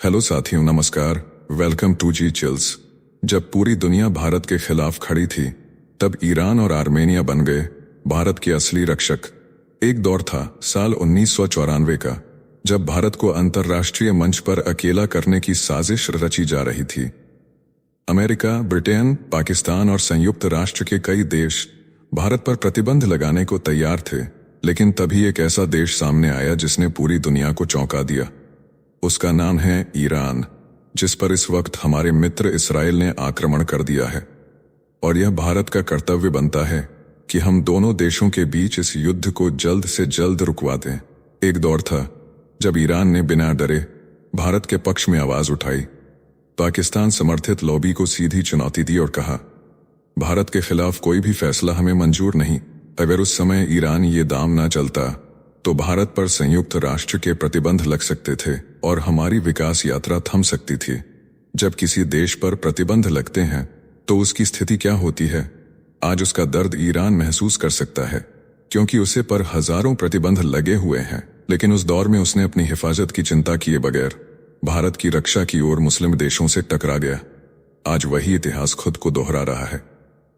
Hello साथियों, नमस्कार। Welcome to जी चिल्स। जब पूरी दुनिया भारत के खिलाफ खड़ी थी, तब ईरान और आर्मेनिया बन गए भारत के असली रक्षक। एक दौर था साल 1994 का, जब भारत को अंतर्राष्ट्रीय मंच पर अकेला करने की साजिश रची जा रही थी। अमेरिका, ब्रिटेन, पाकिस्तान और संयुक्त राष्ट्र के कई देश भारत पर प्रतिबंध लगाने को तैयार थे, लेकिन तभी एक ऐसा देश सामने आया जिसने पूरी दुनिया को चौंका दिया। उसका नाम है ईरान, जिस पर इस वक्त हमारे मित्र इसराइल ने आक्रमण कर दिया है। और यह भारत का कर्तव्य बनता है कि हम दोनों देशों के बीच इस युद्ध को जल्द से जल्द रुकवा दें। एक दौर था जब ईरान ने बिना डरे भारत के पक्ष में आवाज उठाई, पाकिस्तान समर्थित लॉबी को सीधी चुनौती दी और कहा, भारत के खिलाफ कोई भी फैसला हमें मंजूर नहीं। अगर उस समय ईरान ये दाम ना चलता तो भारत पर संयुक्त राष्ट्र के प्रतिबंध लग सकते थे और हमारी विकास यात्रा थम सकती थी। जब किसी देश पर प्रतिबंध लगते हैं तो उसकी स्थिति क्या होती है, आज उसका दर्द ईरान महसूस कर सकता है, क्योंकि उसे पर हजारों प्रतिबंध लगे हुए हैं, लेकिन उस दौर में उसने अपनी हिफाजत की चिंता किए बगैर भारत की रक्षा की ओर मुस्लिम देशों से टकरा गया। आज वही इतिहास खुद को दोहरा रहा है।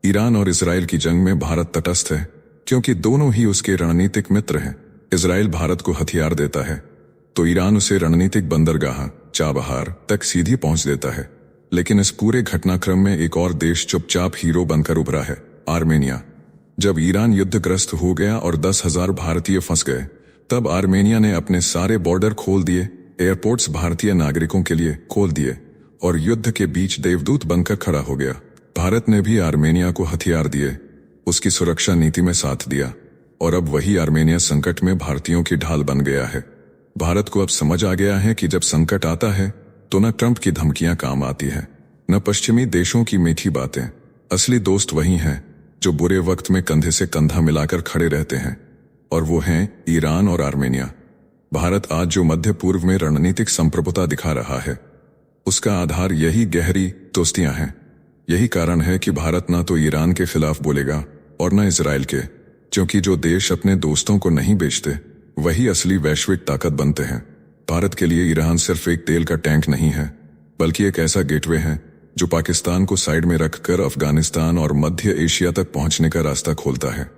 ईरान और इसराइल की जंग में भारत तटस्थ है, क्योंकि दोनों ही उसके रणनीतिक मित्र हैं। इसराइल भारत को हथियार देता है तो ईरान उसे रणनीतिक बंदरगाह चाबहार तक सीधी पहुंच देता है। लेकिन इस पूरे घटनाक्रम में एक और देश चुपचाप हीरो बनकर उभरा है, आर्मेनिया। जब ईरान युद्धग्रस्त हो गया और 10,000 भारतीय फंस गए, तब आर्मेनिया ने अपने सारे बॉर्डर खोल दिए, एयरपोर्ट्स भारतीय नागरिकों के लिए खोल दिए और युद्ध के बीच देवदूत बनकर खड़ा हो गया। भारत ने भी आर्मेनिया को हथियार दिए, उसकी सुरक्षा नीति में साथ दिया, और अब वही आर्मेनिया संकट में भारतीयों की ढाल बन गया है। भारत को अब समझ आ गया है कि जब संकट आता है तो न ट्रंप की धमकियां काम आती हैं, न पश्चिमी देशों की मीठी बातें। असली दोस्त वही हैं जो बुरे वक्त में कंधे से कंधा मिलाकर खड़े रहते हैं, और वो हैं ईरान और आर्मेनिया। भारत आज जो मध्य पूर्व में रणनीतिक संप्रभुता दिखा रहा है, उसका आधार यही गहरी दोस्तियां हैं। यही कारण है कि भारत न तो ईरान के खिलाफ बोलेगा और न इसराइल के, क्योंकि जो देश अपने दोस्तों को नहीं बेचते वही असली वैश्विक ताकत बनते हैं। भारत के लिए ईरान सिर्फ एक तेल का टैंक नहीं है, बल्कि एक ऐसा गेटवे है जो पाकिस्तान को साइड में रखकर अफगानिस्तान और मध्य एशिया तक पहुंचने का रास्ता खोलता है।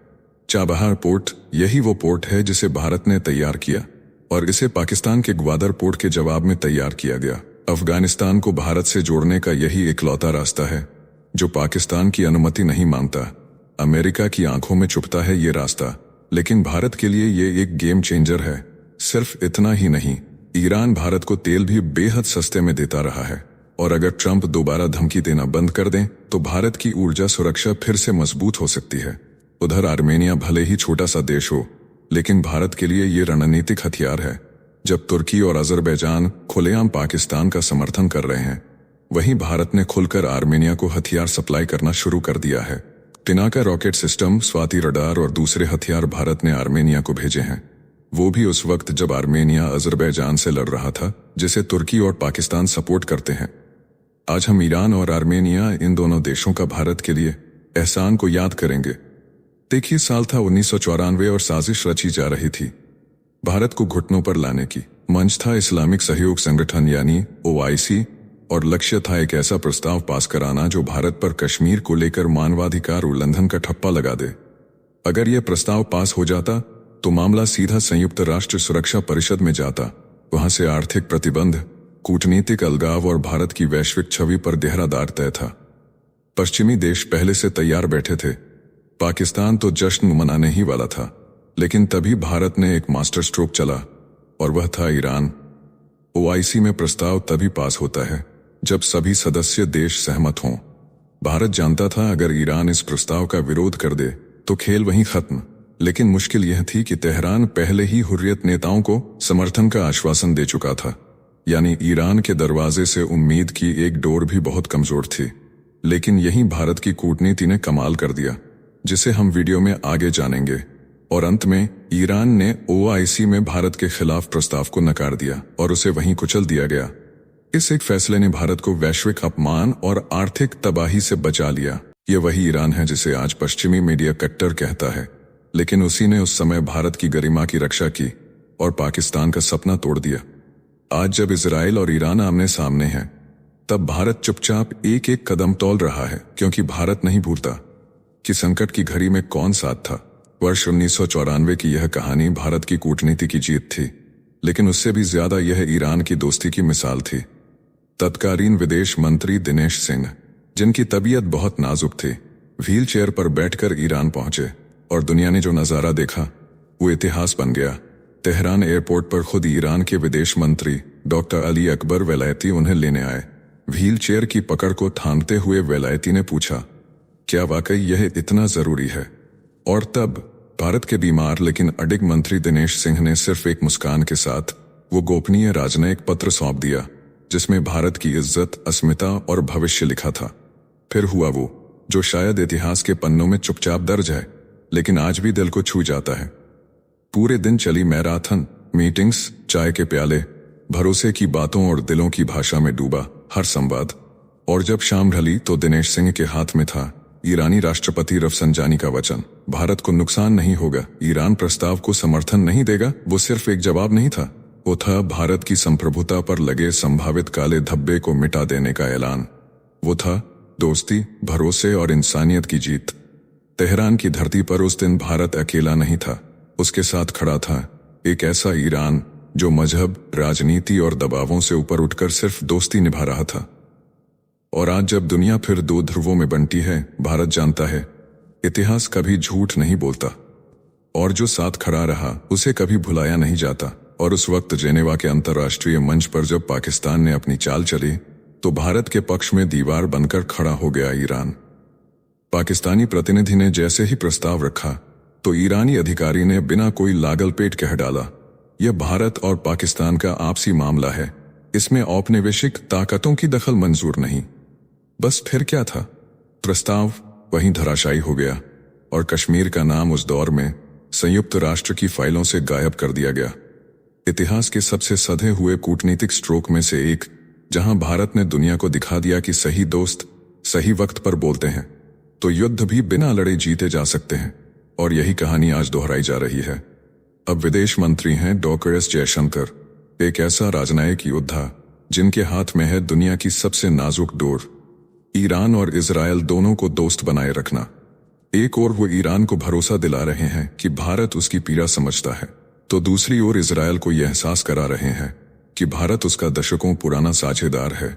चाबहार पोर्ट यही वो पोर्ट है जिसे भारत ने तैयार किया, और इसे पाकिस्तान के ग्वादर पोर्ट के जवाब में तैयार किया गया। अफगानिस्तान को भारत से जोड़ने का यही इकलौता रास्ता है जो पाकिस्तान की अनुमति नहीं मांगता। अमेरिका की आंखों में छुपता है ये रास्ता, लेकिन भारत के लिए ये एक गेम चेंजर है। सिर्फ इतना ही नहीं, ईरान भारत को तेल भी बेहद सस्ते में देता रहा है, और अगर ट्रंप दोबारा धमकी देना बंद कर दें तो भारत की ऊर्जा सुरक्षा फिर से मजबूत हो सकती है। उधर आर्मेनिया भले ही छोटा सा देश हो, लेकिन भारत के लिए ये रणनीतिक हथियार है। जब तुर्की और अजरबैजान खुलेआम पाकिस्तान का समर्थन कर रहे हैं, वहीं भारत ने खुलकर आर्मेनिया को हथियार सप्लाई करना शुरू कर दिया है। Pinaka rocket system, Swati radar और दूसरे हथियार भारत ने आर्मेनिया को भेजे हैं, वो भी उस वक्त जब आर्मेनिया अजरबैजान से लड़ रहा था, जिसे तुर्की और पाकिस्तान सपोर्ट करते हैं। आज हम ईरान और आर्मेनिया, इन दोनों देशों का भारत के लिए एहसान को याद करेंगे। देखिए, साल था 1994 और साजिश रची जा रही थी भारत को घुटनों पर लाने की। मंच था इस्लामिक सहयोग संगठन यानी OIC, और लक्ष्य था एक ऐसा प्रस्ताव पास कराना जो भारत पर कश्मीर को लेकर मानवाधिकार उल्लंघन का ठप्पा लगा दे। अगर यह प्रस्ताव पास हो जाता तो मामला सीधा संयुक्त राष्ट्र सुरक्षा परिषद में जाता। वहां से आर्थिक प्रतिबंध, कूटनीतिक अलगाव और भारत की वैश्विक छवि पर गहरा दाग तय था। पश्चिमी देश पहले से तैयार बैठे थे, पाकिस्तान तो जश्न मनाने ही वाला था, लेकिन तभी भारत ने एक मास्टर स्ट्रोक चला, और वह था ईरान। OIC में प्रस्ताव तभी पास होता है जब सभी सदस्य देश सहमत हों। भारत जानता था अगर ईरान इस प्रस्ताव का विरोध कर दे तो खेल वहीं खत्म, लेकिन मुश्किल यह थी कि तेहरान पहले ही हुर्रियत नेताओं को समर्थन का आश्वासन दे चुका था, यानी ईरान के दरवाजे से उम्मीद की एक डोर भी बहुत कमजोर थी। लेकिन यही भारत की कूटनीति ने कमाल कर दिया, जिसे हम वीडियो में आगे जानेंगे। और अंत में ईरान ने OIC में भारत के खिलाफ प्रस्ताव को नकार दिया और उसे वहीं कुचल दिया गया। इस एक फैसले ने भारत को वैश्विक अपमान और आर्थिक तबाही से बचा लिया। ये वही ईरान है जिसे आज पश्चिमी मीडिया कट्टर कहता है, लेकिन उसी ने उस समय भारत की गरिमा की रक्षा की और पाकिस्तान का सपना तोड़ दिया। आज जब इजराइल और ईरान आमने सामने हैं, तब भारत चुपचाप एक एक कदम तौल रहा है, क्योंकि भारत नहीं भूलता कि संकट की घड़ी में कौन साथ था। वर्ष 1994 की यह कहानी भारत की कूटनीति की जीत थी, लेकिन उससे भी ज्यादा यह ईरान की दोस्ती की मिसाल थी। तत्कालीन विदेश मंत्री दिनेश सिंह, जिनकी तबीयत बहुत नाजुक थी, व्हील चेयर पर बैठकर ईरान पहुंचे और दुनिया ने जो नजारा देखा वो इतिहास बन गया। तेहरान एयरपोर्ट पर खुद ईरान के विदेश मंत्री डॉक्टर अली अकबर वेलायती उन्हें लेने आए। व्हील चेयर की पकड़ को थामते हुए वेलायती ने पूछा, क्या वाकई यह इतना जरूरी है? और तब भारत के बीमार लेकिन अडिग मंत्री दिनेश सिंह ने सिर्फ एक मुस्कान के साथ वो गोपनीय राजनयिक पत्र सौंप दिया, जिसमें भारत की इज्जत, अस्मिता और भविष्य लिखा था। फिर हुआ वो जो शायद इतिहास के पन्नों में चुपचाप दर्ज है, लेकिन आज भी दिल को छू जाता है। पूरे दिन चली मैराथन, मीटिंग्स, चाय के प्याले, भरोसे की बातों और दिलों की भाषा में डूबा हर संवाद। और जब शाम ढली तो दिनेश सिंह के हाथ में था ईरानी राष्ट्रपति रफसंजानी का वचन। भारत को नुकसान नहीं होगा, ईरान प्रस्ताव को समर्थन नहीं देगा। वो सिर्फ एक जवाब नहीं था, वो था भारत की संप्रभुता पर लगे संभावित काले धब्बे को मिटा देने का ऐलान। वो था दोस्ती, भरोसे और इंसानियत की जीत। तेहरान की धरती पर उस दिन भारत अकेला नहीं था, उसके साथ खड़ा था एक ऐसा ईरान जो मजहब, राजनीति और दबावों से ऊपर उठकर सिर्फ दोस्ती निभा रहा था। और आज जब दुनिया फिर दो ध्रुवों में बंटी है, भारत जानता है इतिहास कभी झूठ नहीं बोलता, और जो साथ खड़ा रहा उसे कभी भुलाया नहीं जाता। और उस वक्त जेनेवा के अंतर्राष्ट्रीय मंच पर जब पाकिस्तान ने अपनी चाल चली, तो भारत के पक्ष में दीवार बनकर खड़ा हो गया ईरान। पाकिस्तानी प्रतिनिधि ने जैसे ही प्रस्ताव रखा, तो ईरानी अधिकारी ने बिना कोई लागलपेट कह डाला, यह भारत और पाकिस्तान का आपसी मामला है, इसमें औपनिवेशिक ताकतों की दखल मंजूर नहीं। बस फिर क्या था, प्रस्ताव वहीं धराशायी हो गया और कश्मीर का नाम उस दौर में संयुक्त राष्ट्र की फाइलों से गायब कर दिया गया। इतिहास के सबसे सधे हुए कूटनीतिक स्ट्रोक में से एक, जहां भारत ने दुनिया को दिखा दिया कि सही दोस्त सही वक्त पर बोलते हैं, तो युद्ध भी बिना लड़े जीते जा सकते हैं। और यही कहानी आज दोहराई जा रही है। अब विदेश मंत्री हैं डॉक्टर एस जयशंकर, एक ऐसा राजनयिक योद्धा जिनके हाथ में है दुनिया की सबसे नाजुक डोर, ईरान और इजराइल दोनों को दोस्त बनाए रखना। एक ओर वो ईरान को भरोसा दिला रहे हैं कि भारत उसकी पीड़ा समझता है, तो दूसरी ओर इजराइल को यह एहसास करा रहे हैं कि भारत उसका दशकों पुराना साझेदार है।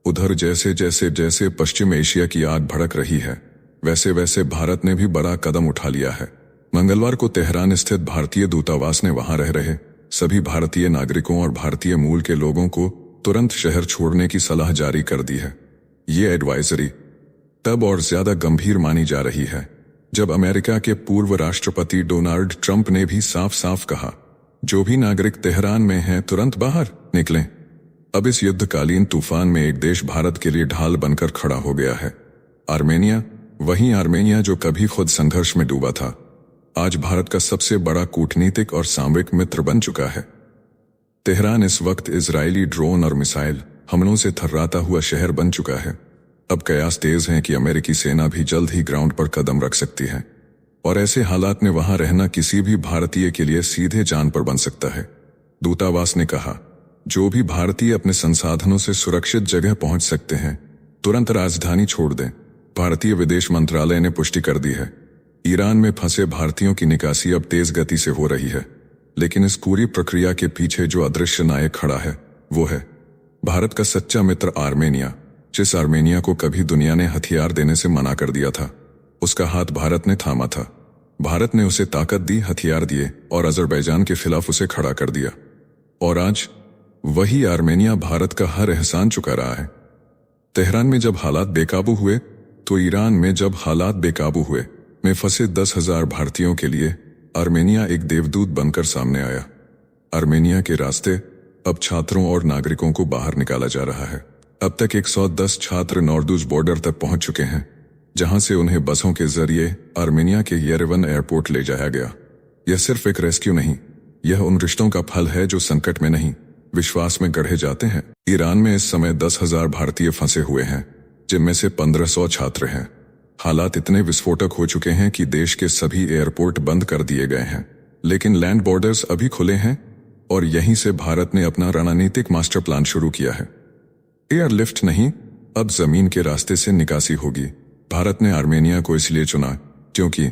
उधर जैसे जैसे जैसे पश्चिम एशिया की आग भड़क रही है, वैसे वैसे भारत ने भी बड़ा कदम उठा लिया है। मंगलवार को तेहरान स्थित भारतीय दूतावास ने वहां रह रहे सभी भारतीय नागरिकों और भारतीय मूल के लोगों को तुरंत शहर छोड़ने की सलाह जारी कर दी है। ये एडवाइजरी तब और ज्यादा गंभीर मानी जा रही है जब अमेरिका के पूर्व राष्ट्रपति डोनाल्ड ट्रंप ने भी साफ साफ कहा, जो भी नागरिक तेहरान में हैं तुरंत बाहर निकलें। अब इस युद्धकालीन तूफान में एक देश भारत के लिए ढाल बनकर खड़ा हो गया है, आर्मेनिया। वहीं आर्मेनिया जो कभी खुद संघर्ष में डूबा था, आज भारत का सबसे बड़ा कूटनीतिक और सामरिक मित्र बन चुका है। तेहरान इस वक्त इजरायली ड्रोन और मिसाइल हमलों से थर्राता हुआ शहर बन चुका है। अब कयास तेज हैं कि अमेरिकी सेना भी जल्द ही ग्राउंड पर कदम रख सकती है, और ऐसे हालात में वहां रहना किसी भी भारतीय के लिए सीधे जान पर बन सकता है। दूतावास ने कहा, जो भी भारतीय अपने संसाधनों से सुरक्षित जगह पहुंच सकते हैं, तुरंत राजधानी छोड़ दें। भारतीय विदेश मंत्रालय ने पुष्टि कर दी है, ईरान में फंसे भारतीयों की निकासी अब तेज गति से हो रही है। लेकिन इस पूरी प्रक्रिया के पीछे जो अदृश्य नायक खड़ा है, वो है भारत का सच्चा मित्र आर्मेनिया। जिस आर्मेनिया को कभी दुनिया ने हथियार देने से मना कर दिया था, उसका हाथ भारत ने थामा था। भारत ने उसे ताकत दी, हथियार दिए और अजरबैजान के खिलाफ उसे खड़ा कर दिया। और आज वही आर्मेनिया भारत का हर एहसान चुका रहा है। तेहरान में जब हालात बेकाबू हुए, तो ईरान में जब हालात बेकाबू हुए में फंसे 10,000 भारतीयों के लिए आर्मेनिया एक देवदूत बनकर सामने आया। आर्मेनिया के रास्ते अब छात्रों और नागरिकों को बाहर निकाला जा रहा है। अब तक 110 छात्र नॉर्दूज बॉर्डर तक पहुंच चुके हैं, जहां से उन्हें बसों के जरिए आर्मेनिया के येरेवन एयरपोर्ट ले जाया गया। यह सिर्फ एक रेस्क्यू नहीं, यह उन रिश्तों का फल है जो संकट में नहीं, विश्वास में गढ़े जाते हैं। ईरान में इस समय 10,000 भारतीय फंसे हुए हैं, जिनमें से 1500 छात्र हैं। हालात इतने विस्फोटक हो चुके हैं कि देश के सभी एयरपोर्ट बंद कर दिए गए हैं, लेकिन लैंड बॉर्डर्स अभी खुले हैं। और यहीं से भारत ने अपना रणनीतिक मास्टर प्लान शुरू किया है। एयरलिफ्ट नहीं, अब जमीन के रास्ते से निकासी होगी। भारत ने आर्मेनिया को इसलिए चुना क्योंकि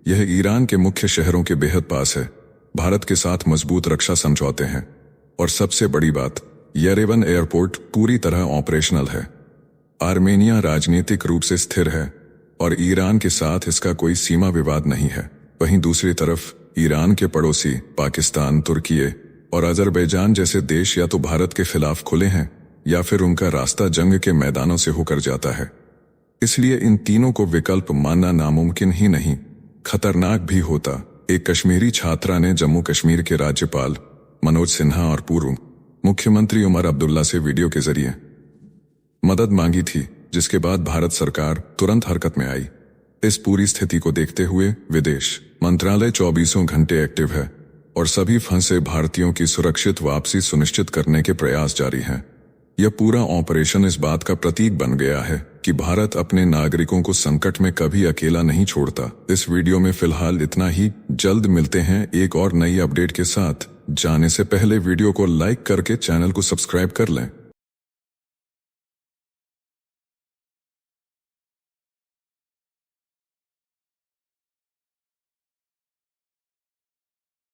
यह ईरान के मुख्य शहरों के बेहद पास है। भारत के साथ मजबूत रक्षा समझौते हैं और सबसे बड़ी बात, येरेवन एयरपोर्ट पूरी तरह ऑपरेशनल है। आर्मेनिया राजनीतिक रूप से स्थिर है और ईरान के साथ इसका कोई सीमा विवाद नहीं है। वहीं दूसरी तरफ ईरान के पड़ोसी पाकिस्तान, तुर्की और अजरबैजान जैसे देश या तो भारत के खिलाफ खुले हैं या फिर उनका रास्ता जंग के मैदानों से होकर जाता है। इसलिए इन तीनों को विकल्प मानना नामुमकिन ही नहीं, खतरनाक भी होता। एक कश्मीरी छात्रा ने जम्मू कश्मीर के राज्यपाल मनोज सिन्हा और पूर्व मुख्यमंत्री उमर अब्दुल्ला से वीडियो के जरिए मदद मांगी थी, जिसके बाद भारत सरकार तुरंत हरकत में आई। इस पूरी स्थिति को देखते हुए विदेश मंत्रालय 24 घंटे एक्टिव है और सभी फंसे भारतीयों की सुरक्षित वापसी सुनिश्चित करने के प्रयास जारी हैं। यह पूरा ऑपरेशन इस बात का प्रतीक बन गया है कि भारत अपने नागरिकों को संकट में कभी अकेला नहीं छोड़ता। इस वीडियो में फिलहाल इतना ही। जल्द मिलते हैं एक और नई अपडेट के साथ। जाने से पहले वीडियो को लाइक करके चैनल को सब्सक्राइब कर लें।